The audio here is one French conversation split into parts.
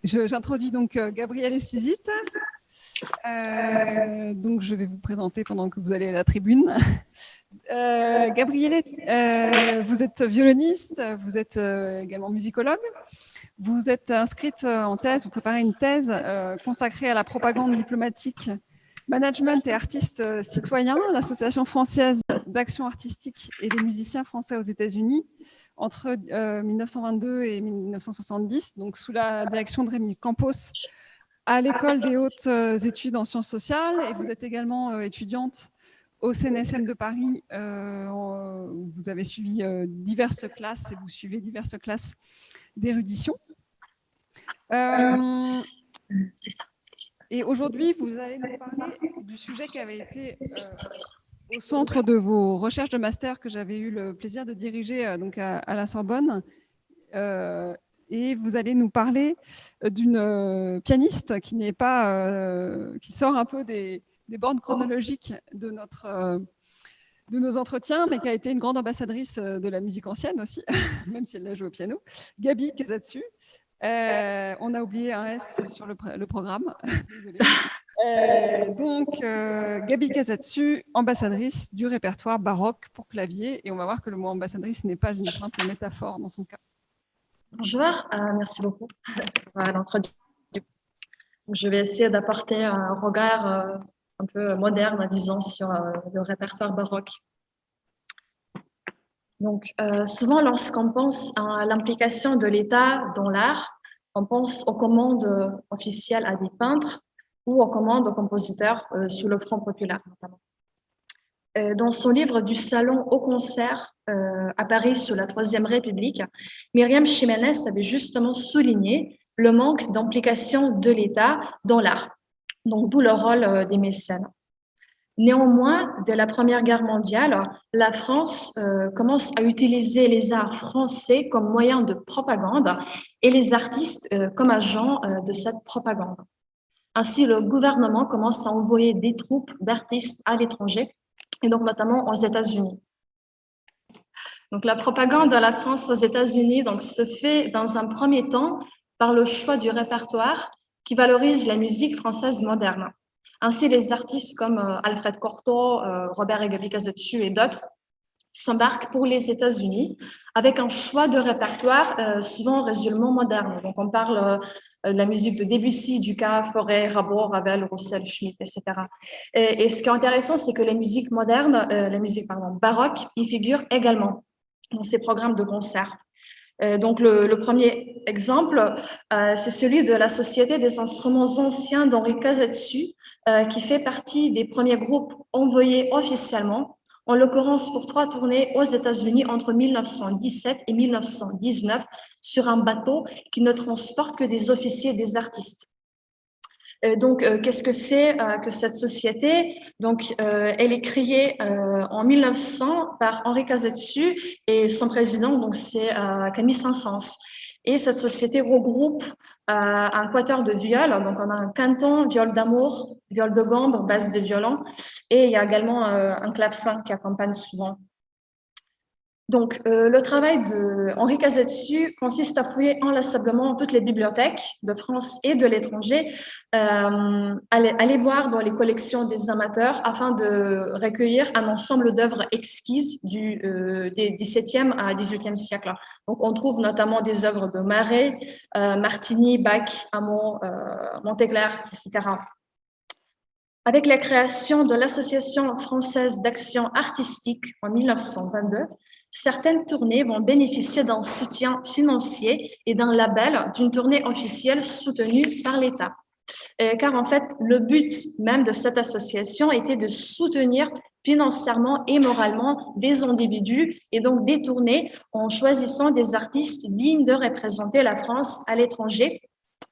J'introduis donc Gabrielle Esizit. Donc, je vais vous présenter pendant que vous allez à la tribune. Gabrielle, vous êtes violoniste, vous êtes également musicologue. Vous êtes inscrite en thèse, vous préparez une thèse consacrée à la propagande diplomatique, management et artistes citoyens, l'Association française d'action artistique et des musiciens français aux États-Unis entre 1922 et 1970, donc sous la direction de Rémi Campos à l'École des hautes études en sciences sociales. Et vous êtes également étudiante au CNSM de Paris. Vous avez suivi diverses classes et vous suivez diverses classes d'érudition. C'est ça. Et aujourd'hui, vous allez nous parler du sujet qui avait été au centre de vos recherches de master que j'avais eu le plaisir de diriger donc à la Sorbonne. Et vous allez nous parler d'une pianiste qui n'est pas, qui sort un peu des bornes chronologiques de nos entretiens, mais qui a été une grande ambassadrice de la musique ancienne aussi, même si elle l'a joué au piano, Gabi Casatsu. On a oublié un S sur le programme. Désolée. Donc, Gabi Casatsu, ambassadrice du répertoire baroque pour clavier. Et on va voir que le mot ambassadrice n'est pas une simple métaphore dans son cas. Bonjour, merci beaucoup pour l'introduction. Je vais essayer d'apporter un regard un peu moderne, disons, sur le répertoire baroque. Donc, souvent, lorsqu'on pense à l'implication de l'État dans l'art, on pense aux commandes officielles à des peintres ou aux commandes aux compositeurs sous le Front populaire, notamment. Dans son livre Du salon au concert à Paris sous la Troisième République, Myriam Ximénez avait justement souligné le manque d'implication de l'État dans l'art, donc d'où le rôle des mécènes. Néanmoins, dès la Première Guerre mondiale, la France commence à utiliser les arts français comme moyen de propagande et les artistes comme agents de cette propagande. Ainsi, le gouvernement commence à envoyer des troupes d'artistes à l'étranger, et donc notamment aux États-Unis. Donc, la propagande de la France aux États-Unis se fait dans un premier temps par le choix du répertoire qui valorise la musique française moderne. Ainsi, les artistes comme Alfred Cortot, Robert et Gabi Casatsu et d'autres s'embarquent pour les États-Unis avec un choix de répertoire souvent résolument moderne. Donc, on parle de la musique de Debussy, Dukas, Fauré, Rimbaud, Ravel, Roussel, Schmitt, etc. Et ce qui est intéressant, c'est que les musiques modernes, baroques, y figurent également dans ces programmes de concert. Donc, le premier exemple, c'est celui de la Société des instruments anciens d'Henri Casatsu, qui fait partie des premiers groupes envoyés officiellement, en l'occurrence pour 3 tournées aux États-Unis entre 1917 et 1919, sur un bateau qui ne transporte que des officiers et des artistes. Donc, qu'est-ce que c'est que cette société? Donc, elle est créée en 1900 par Henri Casatsu et son président, donc c'est Camille Saint-Saëns. Et cette société regroupe un quatuor de viols, donc on a un canton, viol d'amour, viol de gambe, basse de violon, et il y a également un clavecin qui accompagne souvent. Donc, le travail d'Henri Casatsu consiste à fouiller inlassablement toutes les bibliothèques de France et de l'étranger, aller voir dans les collections des amateurs afin de recueillir un ensemble d'œuvres exquises des XVIIe à XVIIIe siècle. Donc, on trouve notamment des œuvres de Marais, Martini, Bach, Hammond, Monteclair, etc. Avec la création de l'Association française d'action artistique en 1922, certaines tournées vont bénéficier d'un soutien financier et d'un label d'une tournée officielle soutenue par l'État. Car en fait, le but même de cette association était de soutenir financièrement et moralement des individus et donc des tournées en choisissant des artistes dignes de représenter la France à l'étranger.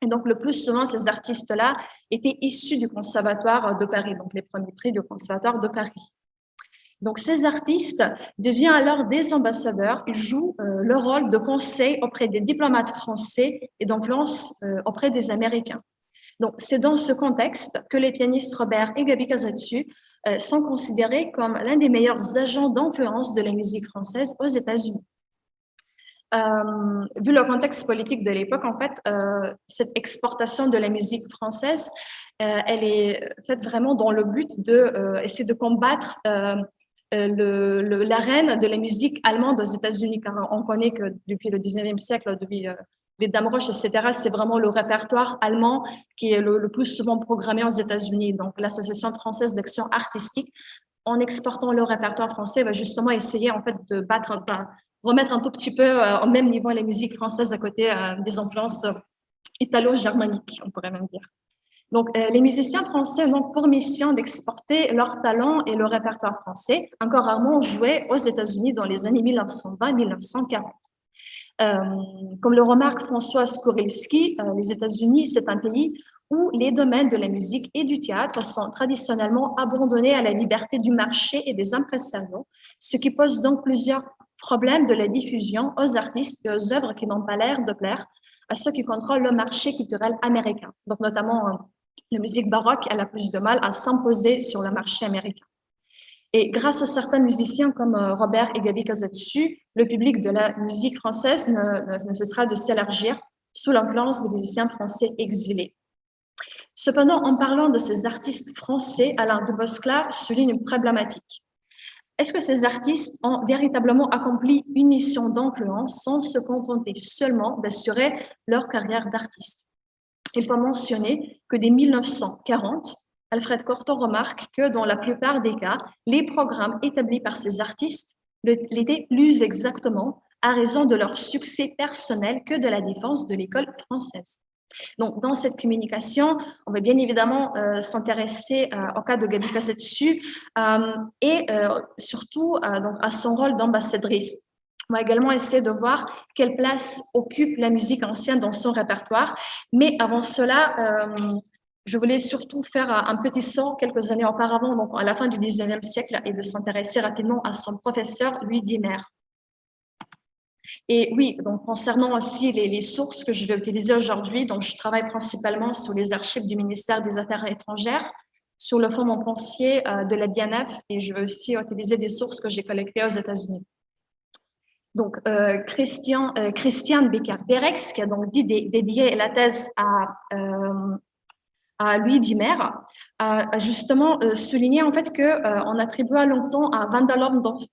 Et donc, le plus souvent, ces artistes-là étaient issus du Conservatoire de Paris, donc les premiers prix du Conservatoire de Paris. Donc, ces artistes deviennent alors des ambassadeurs. Ils jouent le rôle de conseil auprès des diplomates français et d'influence auprès des Américains. Donc, c'est dans ce contexte que les pianistes Robert et Gabi Casatsu sont considérés comme l'un des meilleurs agents d'influence de la musique française aux États-Unis. vu le contexte politique de l'époque, en fait, cette exportation de la musique française, elle est faite vraiment dans le but de essayer de combattre l'arène de la musique allemande aux États-Unis, car on connaît que depuis le 19e siècle, depuis les Dames Roches, etc., c'est vraiment le répertoire allemand qui est le plus souvent programmé aux États-Unis. Donc, l'Association française d'action artistique, en exportant le répertoire français, va justement essayer en fait de remettre un tout petit peu au même niveau les musiques françaises à côté des influences italo-germaniques, on pourrait même dire. Donc, les musiciens français ont donc pour mission d'exporter leur talent et le répertoire français, encore rarement joué aux États-Unis dans les années 1920-1940. Comme le remarque François Skorilski, les États-Unis, c'est un pays où les domaines de la musique et du théâtre sont traditionnellement abandonnés à la liberté du marché et des impresarios, ce qui pose donc plusieurs problèmes de la diffusion aux artistes et aux œuvres qui n'ont pas l'air de plaire à ceux qui contrôlent le marché culturel américain. Donc, notamment, la musique baroque, elle a plus de mal à s'imposer sur le marché américain. Et grâce à certains musiciens comme Robert et Gaby Kazetsu, le public de la musique française ne cessera de s'élargir sous l'influence des musiciens français exilés. Cependant, en parlant de ces artistes français, Alain Duboscla souligne une problématique. Est-ce que ces artistes ont véritablement accompli une mission d'influence sans se contenter seulement d'assurer leur carrière d'artiste? Il faut mentionner que dès 1940, Alfred Cortot remarque que dans la plupart des cas, les programmes établis par ces artistes l'étaient plus exactement à raison de leur succès personnel que de la défense de l'école française. Donc, dans cette communication, on va bien évidemment s'intéresser au cas de Gaby Kazetsu et surtout donc, à son rôle d'ambassadrice. On va également essayer de voir quelle place occupe la musique ancienne dans son répertoire. Mais avant cela, je voulais surtout faire un petit saut quelques années auparavant, donc à la fin du 19e siècle, et de s'intéresser rapidement à son professeur, Louis Diemer. Et oui, donc concernant aussi les sources que je vais utiliser aujourd'hui, donc je travaille principalement sur les archives du ministère des Affaires étrangères, sur le fonds Montpensier de la BNF, et je vais aussi utiliser des sources que j'ai collectées aux États-Unis. Donc, Christiane Becker-Derex, qui a donc dédié la thèse à Louis Diemer, a justement souligné en fait qu'on attribua longtemps à Wanda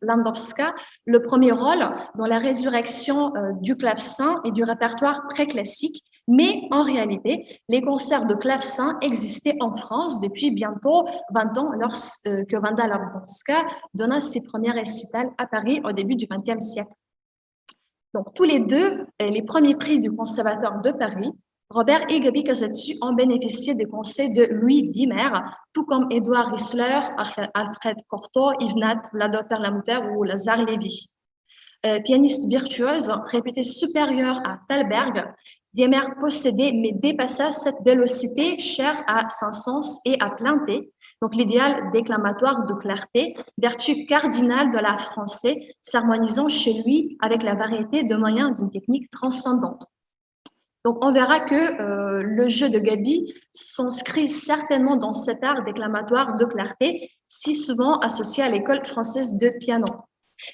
Landowska le premier rôle dans la résurrection du clavecin et du répertoire préclassique, mais en réalité, les concerts de clavecin existaient en France depuis bientôt 20 ans lorsque Wanda Landowska donna ses premiers récitals à Paris au début du XXe siècle. Donc, tous les deux, les premiers prix du Conservatoire de Paris, Robert et Gaby Kazetsu ont bénéficié des conseils de Louis Diemer, tout comme Édouard Rissler, Alfred Cortot, Yves Nat, Vlado Perlamouter ou Lazare Lévy. Pianiste virtuose, réputée supérieure à Thalberg, Diemer possédait mais dépassa cette vélocité chère à Saint-Saëns et à Planté, donc l'idéal déclamatoire de clarté, vertu cardinale de l'art français, s'harmonisant chez lui avec la variété de moyens d'une technique transcendante. Donc, on verra que le jeu de Gaby s'inscrit certainement dans cet art déclamatoire de clarté, si souvent associé à l'école française de piano.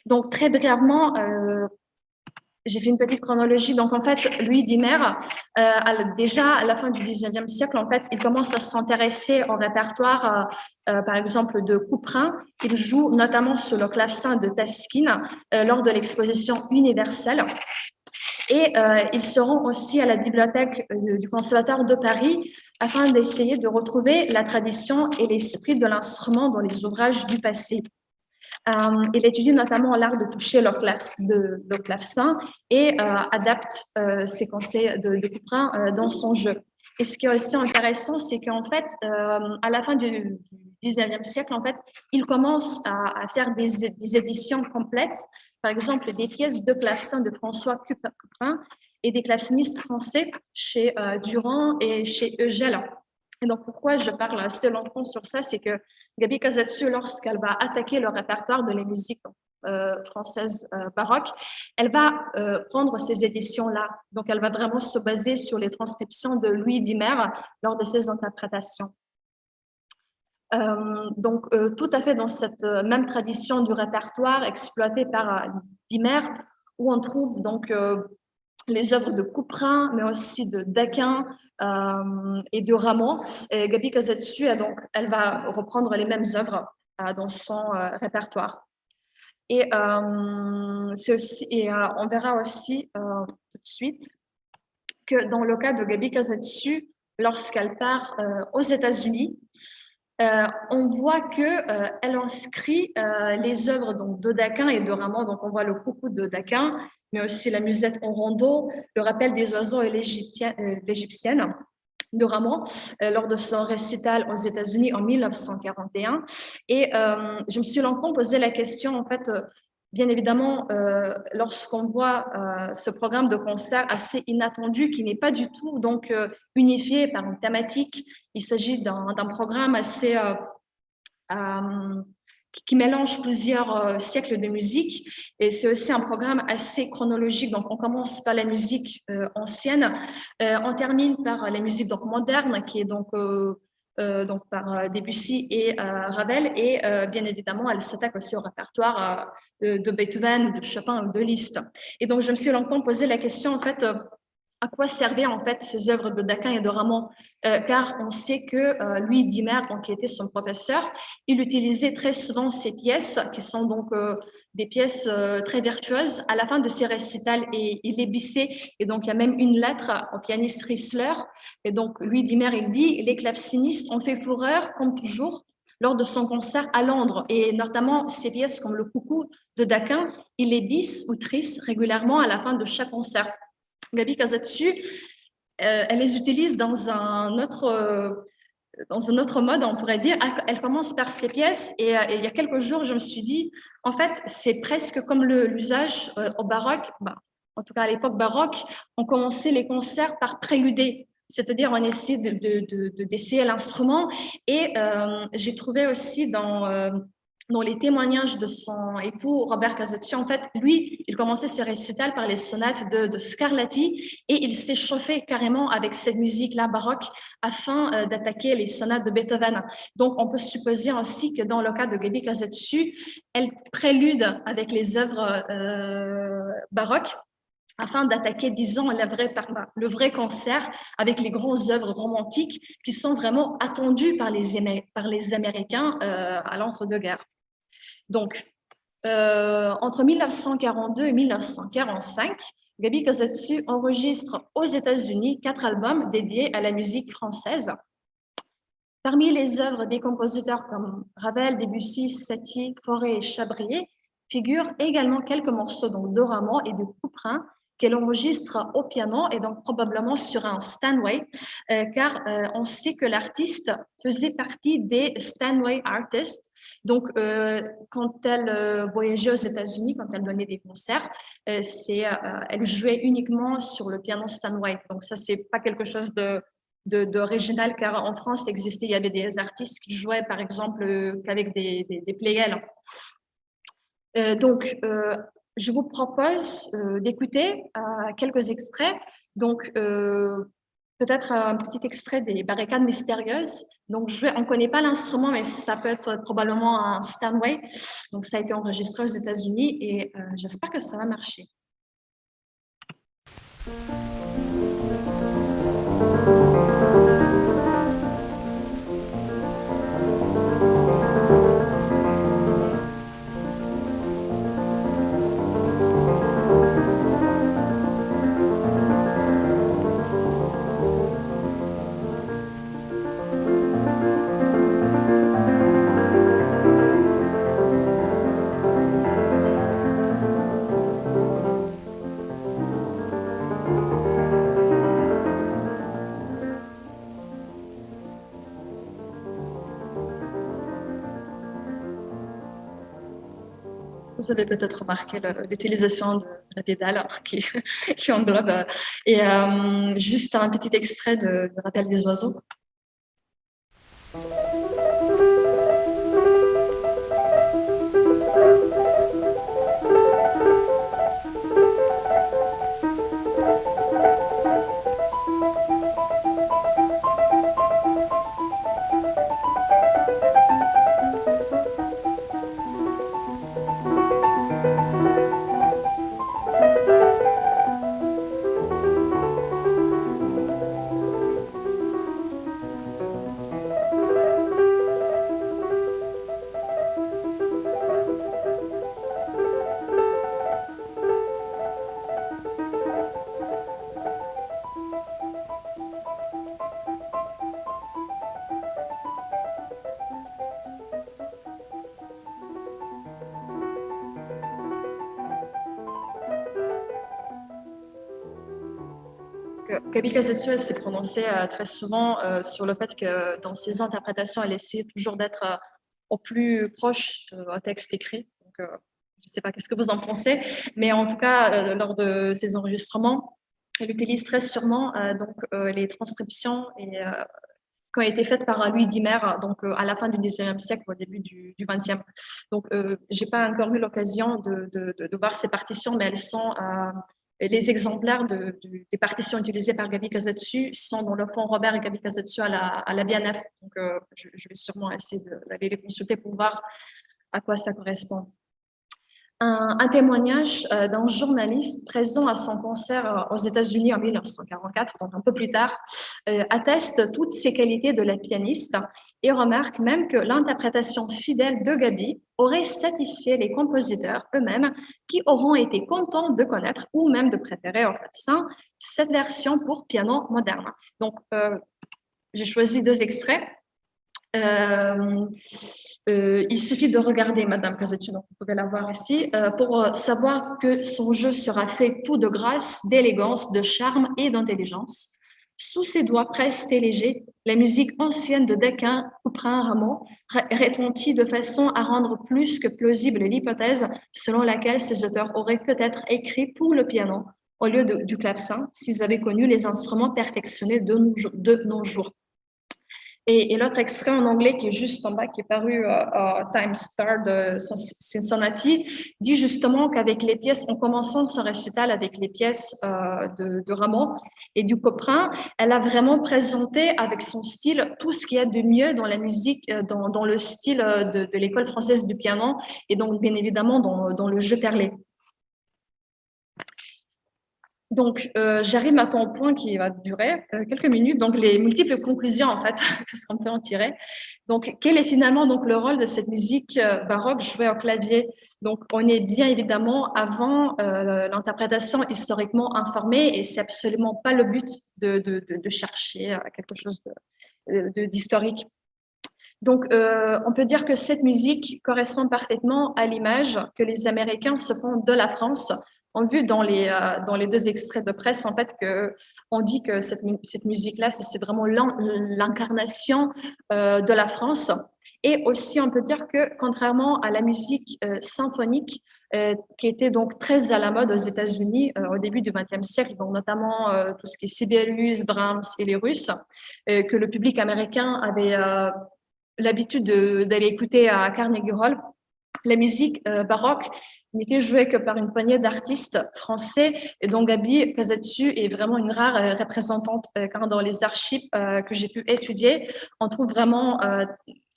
Donc, très brièvement, j'ai fait une petite chronologie. Donc, en fait, Louis Diemer, déjà à la fin du 19e siècle, en fait, il commence à s'intéresser au répertoire, par exemple, de Couperin. Il joue notamment sur le clavecin de Taskine lors de l'exposition universelle. Et ils se rend aussi à la bibliothèque du Conservatoire de Paris afin d'essayer de retrouver la tradition et l'esprit de l'instrument dans les ouvrages du passé. Il étudie notamment l'art de toucher le clavecin et adapte ses conseils de Couperin dans son jeu. Et ce qui est aussi intéressant, c'est qu'en fait, à la fin du 19e siècle, en fait, il commence à faire des éditions complètes, par exemple des pièces de clavecin de François Couperin et des clavecinistes français chez Durand et chez Eugèle. Et donc, pourquoi je parle assez longtemps sur ça, c'est que Gaby Kazetsu, lorsqu'elle va attaquer le répertoire de la musique française baroque, elle va prendre ces éditions-là. Donc, elle va vraiment se baser sur les transcriptions de Louis Diemer lors de ses interprétations. Donc, tout à fait dans cette même tradition du répertoire exploité par Diemer, où on trouve donc les œuvres de Couperin, mais aussi de Daquin et de Rameau. Et Gaby Casadesus, elle va reprendre les mêmes œuvres dans son répertoire. Et, on verra aussi tout de suite que dans le cas de Gaby Casadesus, lorsqu'elle part aux États-Unis, on voit qu'elle inscrit les œuvres donc, de Daquin et de Rameau. Donc, on voit le coucou de Daquin, mais aussi la musette en rondeau, le rappel des oiseaux et l'égyptienne de Rameau lors de son récital aux États-Unis en 1941. Et je me suis longtemps posé la question, en fait, bien évidemment, lorsqu'on voit ce programme de concert assez inattendu, qui n'est pas du tout donc unifié par une thématique, il s'agit d'un programme assez qui mélange plusieurs siècles de musique, et c'est aussi un programme assez chronologique. Donc, on commence par la musique ancienne, on termine par la musique donc moderne, qui est donc par Debussy et Ravel, et bien évidemment, elle s'attaque aussi au répertoire de Beethoven, de Chopin ou de Liszt. Et donc, je me suis longtemps posé la question, en fait, à quoi servaient en fait ces œuvres de Daquin et de Rameau, car on sait que Louis Dimer, qui était son professeur, il utilisait très souvent ces pièces, qui sont donc des pièces très virtueuses, à la fin de ses récitals, et il les bissait. Et donc, il y a même une lettre au pianiste Rissler. Et donc, Louis Dimer, il dit « Les clavecinistes ont fait fureur, comme toujours, lors de son concert à Londres. » Et notamment, ces pièces comme le coucou de Daquin, il les bisse ou trisse régulièrement à la fin de chaque concert. Gaby Casadesus, elle les utilise dans un autre mode, on pourrait dire. Elle commence par ces pièces, et il y a quelques jours, je me suis dit, en fait, c'est presque comme l'usage au baroque, en tout cas à l'époque baroque, on commençait les concerts par préluder, c'est-à-dire on essayait d'essayer l'instrument, et j'ai trouvé aussi dans les témoignages de son époux, Robert Casadesus, en fait, lui, il commençait ses récitals par les sonates de Scarlatti, et il s'est chauffé carrément avec cette musique-là baroque afin d'attaquer les sonates de Beethoven. Donc, on peut supposer aussi que dans le cas de Gaby Casadesus, elle prélude avec les œuvres baroques afin d'attaquer, disons, le vrai concert avec les grandes œuvres romantiques qui sont vraiment attendues par les Américains à l'entre-deux-guerres. Donc, entre 1942 et 1945, Gaby Casadesus enregistre aux États-Unis 4 albums dédiés à la musique française. Parmi les œuvres des compositeurs comme Ravel, Debussy, Satie, Fauré et Chabrier figurent également quelques morceaux donc, de Rameau et de Couperin qu'elle enregistre au piano et donc probablement sur un Steinway, car on sait que l'artiste faisait partie des Steinway Artists. Donc, quand elle voyageait aux États-Unis, quand elle donnait des concerts, elle jouait uniquement sur le piano Steinway. Donc, ça, c'est pas quelque chose d'original, car en France, il y avait des artistes qui jouaient, par exemple, qu'avec des Pleyel. Donc, je vous propose d'écouter quelques extraits. Donc, peut-être un petit extrait des Barricades mystérieuses. Donc, on ne connaît pas l'instrument, mais ça peut être probablement un Steinway. Donc, ça a été enregistré aux États-Unis, et j'espère que ça va marcher. Vous avez peut-être remarqué l'utilisation de la pédale qui englobe. Et juste un petit extrait de Rappel des oiseaux. Gaby Casetsu, elle s'est prononcée très souvent sur le fait que dans ses interprétations, elle essayait toujours d'être au plus proche d'un texte écrit. Donc, je ne sais pas qu'est-ce que vous en pensez, mais en tout cas, lors de ses enregistrements, elle utilise très sûrement les transcriptions qui ont été faites par Louis Dimer, donc à la fin du 19e siècle, au début du 20e. Donc, j'ai pas encore eu l'occasion de voir ces partitions, mais elles sont les exemplaires des partitions utilisées par Gaby Casetsu sont dans le fonds Robert et Gaby Casetsu à la BNF. Donc, je vais sûrement essayer d'aller les consulter pour voir à quoi ça correspond. Un témoignage d'un journaliste présent à son concert aux États-Unis en 1944, donc un peu plus tard, atteste toutes ces qualités de la pianiste et remarque même que l'interprétation fidèle de Gaby aurait satisfait les compositeurs eux-mêmes qui auront été contents de connaître ou même de préférer au clavecin cette version pour piano moderne. Donc, j'ai choisi 2 extraits. Il suffit de regarder Madame Casetsu, donc vous pouvez la voir ici, pour savoir que son jeu sera fait tout de grâce, d'élégance, de charme et d'intelligence. Sous ses doigts prestes et légers, la musique ancienne de Dequin, Couperin, Rameau, retentit de façon à rendre plus que plausible l'hypothèse selon laquelle ces auteurs auraient peut-être écrit pour le piano au lieu du clavecin s'ils avaient connu les instruments perfectionnés de nos jours. Et l'autre extrait en anglais qui est juste en bas, qui est paru à Times Star de Cincinnati, dit justement qu'avec les pièces, en commençant son récital avec les pièces de Rameau et du Couperin, elle a vraiment présenté avec son style tout ce qu'il y a de mieux dans la musique, dans le style de l'école française du piano et donc bien évidemment dans le jeu perlé. Donc, j'arrive à ton point qui va durer quelques minutes. Donc, les multiples conclusions, en fait, qu'est-ce qu'on peut en tirer. Donc, quel est finalement donc, le rôle de cette musique baroque jouée au clavier? Donc, on est bien évidemment avant l'interprétation historiquement informée et c'est absolument pas le but de chercher quelque chose d'historique. Donc, on peut dire que cette musique correspond parfaitement à l'image que les Américains se font de la France. On a vu dans les 2 extraits de presse, en fait, on dit que cette musique-là, c'est vraiment l'incarnation de la France. Et aussi, on peut dire que, contrairement à la musique symphonique, qui était donc très à la mode aux États-Unis au début du XXe siècle, donc notamment tout ce qui est Sibelius, Brahms et les Russes, que le public américain avait l'habitude d'aller écouter à Carnegie Hall, la musique baroque n'était jouée que par une poignée d'artistes français et dont Gaby Casetsu est vraiment une rare représentante car dans les archives que j'ai pu étudier, on trouve vraiment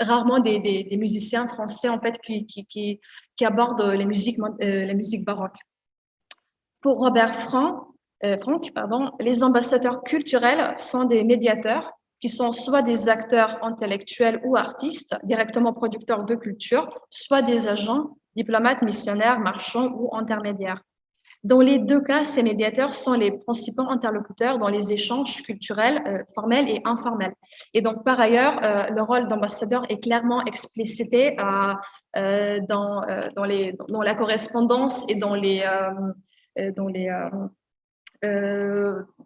rarement des musiciens français en fait qui abordent la musique baroque. Pour Robert Franck, les ambassadeurs culturels sont des médiateurs qui sont soit des acteurs intellectuels ou artistes, directement producteurs de culture, soit des agents, diplomates, missionnaires, marchands ou intermédiaires. Dans les 2 cas, ces médiateurs sont les principaux interlocuteurs dans les échanges culturels formels et informels. Et donc, par ailleurs, le rôle d'ambassadeur est clairement explicité dans la correspondance et dans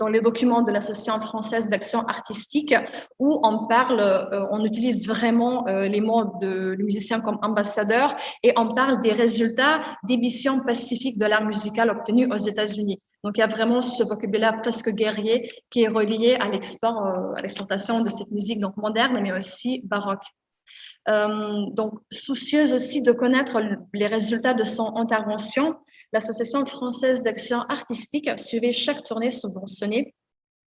les documents de l'Association française d'action artistique où on utilise vraiment les mots de musicien comme ambassadeur et on parle des résultats des missions pacifiques de l'art musical obtenues aux États-Unis. Donc, il y a vraiment ce vocabulaire presque guerrier qui est relié à l'exportation de cette musique donc moderne, mais aussi baroque. Donc, soucieuse aussi de connaître les résultats de son intervention, l'Association française d'action artistique suivait chaque tournée subventionnée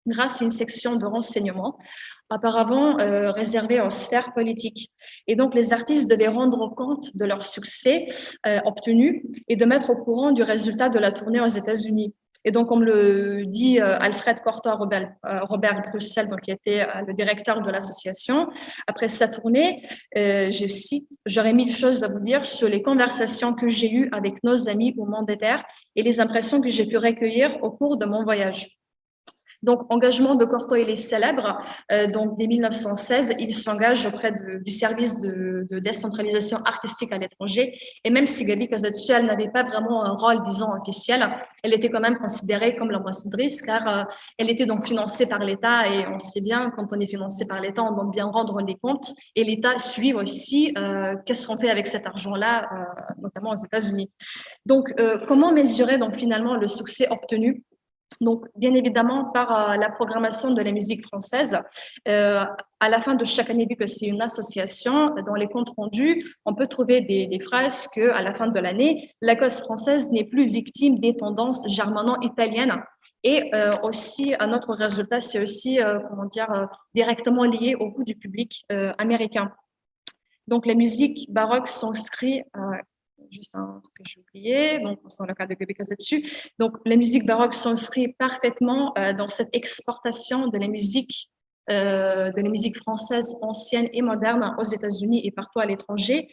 grâce à une section de renseignement auparavant réservée aux sphères politiques. Et donc, les artistes devaient rendre compte de leur succès obtenu et de mettre au courant du résultat de la tournée aux États-Unis. Et donc, comme le dit Alfred Cortot Robert Bruxelles, donc, qui était le directeur de l'association, après sa tournée, je cite, « J'aurais mille choses à vous dire sur les conversations que j'ai eues avec nos amis ou mandataires et les impressions que j'ai pu recueillir au cours de mon voyage. » Donc, engagement de Corto, il est célèbre. Donc, dès 1916, il s'engage auprès du service de décentralisation artistique à l'étranger. Et même si Gabi Casatsu, elle n'avait pas vraiment un rôle, disons, officiel, elle était quand même considérée comme l'ambassadrice, car elle était donc financée par l'État. Et on sait bien, quand on est financé par l'État, on doit bien rendre les comptes. Et l'État suit aussi qu'est-ce qu'on fait avec cet argent-là, notamment aux États-Unis. Donc, comment mesurer donc finalement le succès obtenu? Donc, bien évidemment, par la programmation de la musique française. À la fin de chaque année, vu que c'est une association, dans les comptes rendus, on peut trouver des phrases qu'à la fin de l'année, la cause française n'est plus victime des tendances germano-italiennes. Et aussi, un autre résultat, c'est aussi, comment dire, directement lié au goût du public américain. Donc, la musique baroque s'inscrit juste un truc que j'ai oublié, donc c'est le cas de Gabi Casatsu. Donc, la musique baroque s'inscrit parfaitement dans cette exportation de la musique française ancienne et moderne aux États-Unis et partout à l'étranger.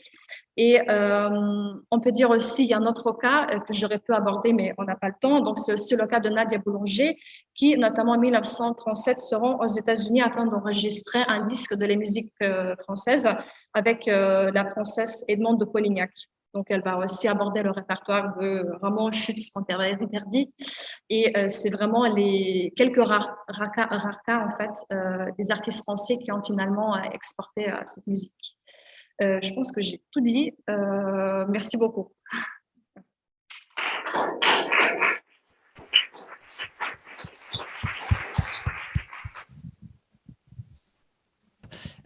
Et on peut dire aussi, il y a un autre cas que j'aurais pu aborder, mais on n'a pas le temps. Donc, c'est aussi le cas de Nadia Boulanger, qui, notamment en 1937, se rend aux États-Unis afin d'enregistrer un disque de la musique française avec la princesse Edmond de Polignac. Donc, elle va aussi aborder le répertoire de Ramon Schütz Monteverdi. Et c'est vraiment les quelques rares cas, en fait, des artistes français qui ont finalement exporté cette musique. Je pense que j'ai tout dit. Merci beaucoup.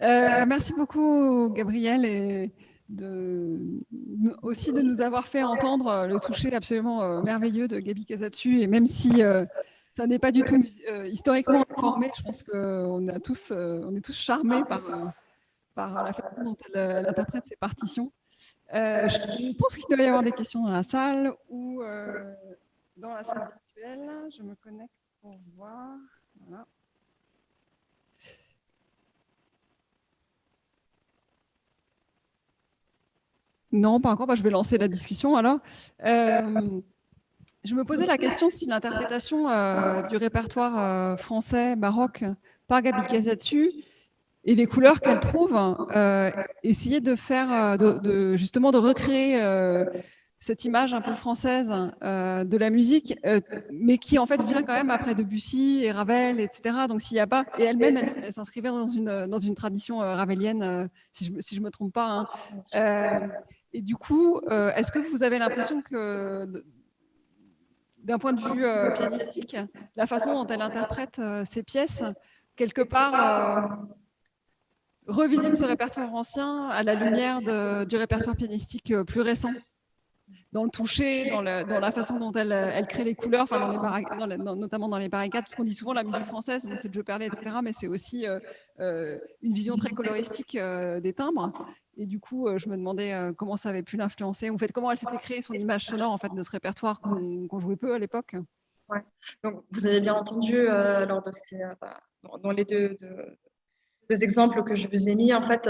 Merci beaucoup, Gabriel, et aussi de nous avoir fait entendre le toucher absolument merveilleux de Gabi Casatsu. Et même si ça n'est pas du tout historiquement informé, je pense qu'on on est tous charmés par la façon dont elle interprète ses partitions. Je pense qu'il doit y avoir des questions dans la salle ou dans la salle virtuelle. Je me connecte pour voir. Voilà. Non, pas encore. Je vais lancer la discussion alors. Je me posais la question si l'interprétation du répertoire français baroque par Gabi Casatsu et les couleurs qu'elle trouve, essayer de faire, justement, de recréer cette image un peu française de la musique, mais qui en fait vient quand même après Debussy et Ravel, etc. Donc s'il n'y a pas, et elle-même, elle s'inscrivait dans une tradition ravelienne, si je me trompe pas. Hein. Et du coup, est-ce que vous avez l'impression que, d'un point de vue pianistique, la façon dont elle interprète ses pièces, quelque part, revisite ce répertoire ancien à la lumière du répertoire pianistique plus récent, dans le toucher, dans la façon dont elle crée les couleurs, enfin notamment dans les barricades, parce qu'on dit souvent la musique française, c'est le jeu perlé, etc., mais c'est aussi une vision très coloristique des timbres. Et du coup, je me demandais comment ça avait pu l'influencer, en fait, comment elle s'était créée son image sonore en fait, de ce répertoire qu'on jouait peu à l'époque. Ouais. Donc, vous avez bien entendu lors de dans les deux exemples que je vous ai mis, en fait,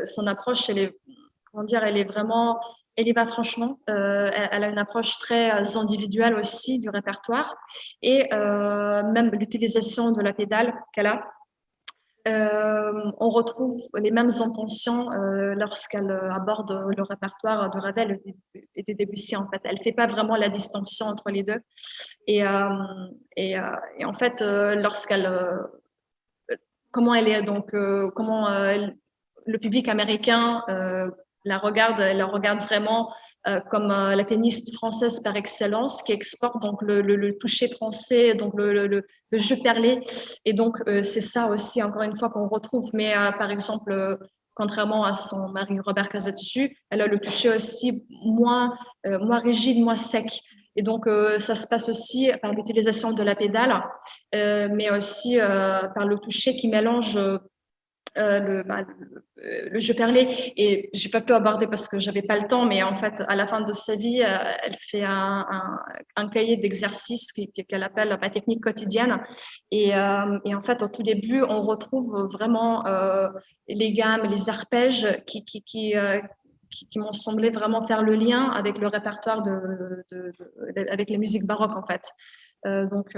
son approche, elle est, comment dire, elle y va franchement. Elle a une approche très individuelle aussi du répertoire et même l'utilisation de la pédale qu'elle a. On retrouve les mêmes intentions lorsqu'elle aborde le répertoire de Ravel et de Debussy. En fait, elle fait pas vraiment la distinction entre les deux. Et en fait, lorsqu'elle comment elle est donc comment le public américain la regarde vraiment comme la pianiste française par excellence qui exporte donc le toucher français, donc le jeu perlé. Et donc c'est ça aussi encore une fois qu'on retrouve. Mais par exemple contrairement à son mari Robert Casatsu, elle a le toucher aussi moins rigide, moins sec. Et donc, ça se passe aussi par l'utilisation de la pédale, mais aussi par le toucher qui mélange le jeu perlé. Et j'ai pas pu aborder parce que j'avais pas le temps, mais en fait, à la fin de sa vie, elle fait un cahier d'exercices qu'elle appelle ma technique quotidienne. Et en fait, au tout début, on retrouve vraiment les gammes, les arpèges qui m'ont semblé vraiment faire le lien avec le répertoire avec les musiques baroques, en fait. Donc,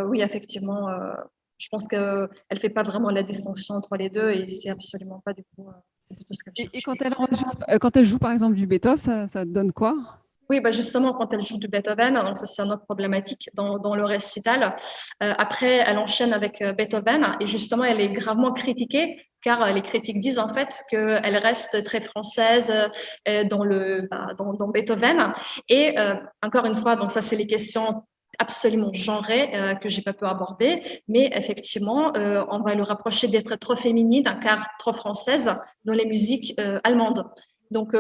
oui, effectivement, Je pense qu'elle ne fait pas vraiment la distinction entre les deux et c'est absolument pas du tout ce qu'elle cherche. Et quand elle joue par exemple du Beethoven, ça donne quoi? Oui, bah justement, quand elle joue du Beethoven, donc ça c'est une autre problématique dans le récital. Après, elle enchaîne avec Beethoven et justement, elle est gravement critiquée car les critiques disent en fait qu'elle reste très française dans Beethoven. Et encore une fois, donc ça c'est les questions absolument genrées que j'ai pas pu aborder, mais effectivement, on va lui rapprocher d'être trop féminine car trop française dans les musiques allemandes. Donc,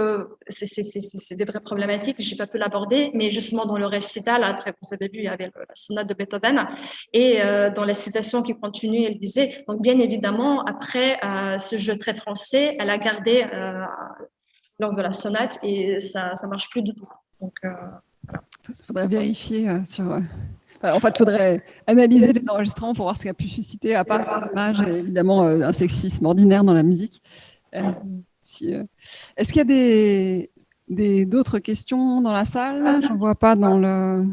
c'est des vraies problématiques, je n'ai pas pu l'aborder, mais justement dans le récital, après, vous avez vu, il y avait la sonate de Beethoven, et dans la citation qui continue, elle disait, donc bien évidemment, après ce jeu très français, elle a gardé lors de la sonate, et ça ne marche plus du tout. Donc, voilà. Il faudrait vérifier sur... En fait, il faudrait analyser les enregistrements pour voir ce qui a pu susciter, à part l'image et évidemment un sexisme ordinaire dans la musique. Est-ce qu'il y a d'autres questions dans la salle? Je ne vois pas dans le...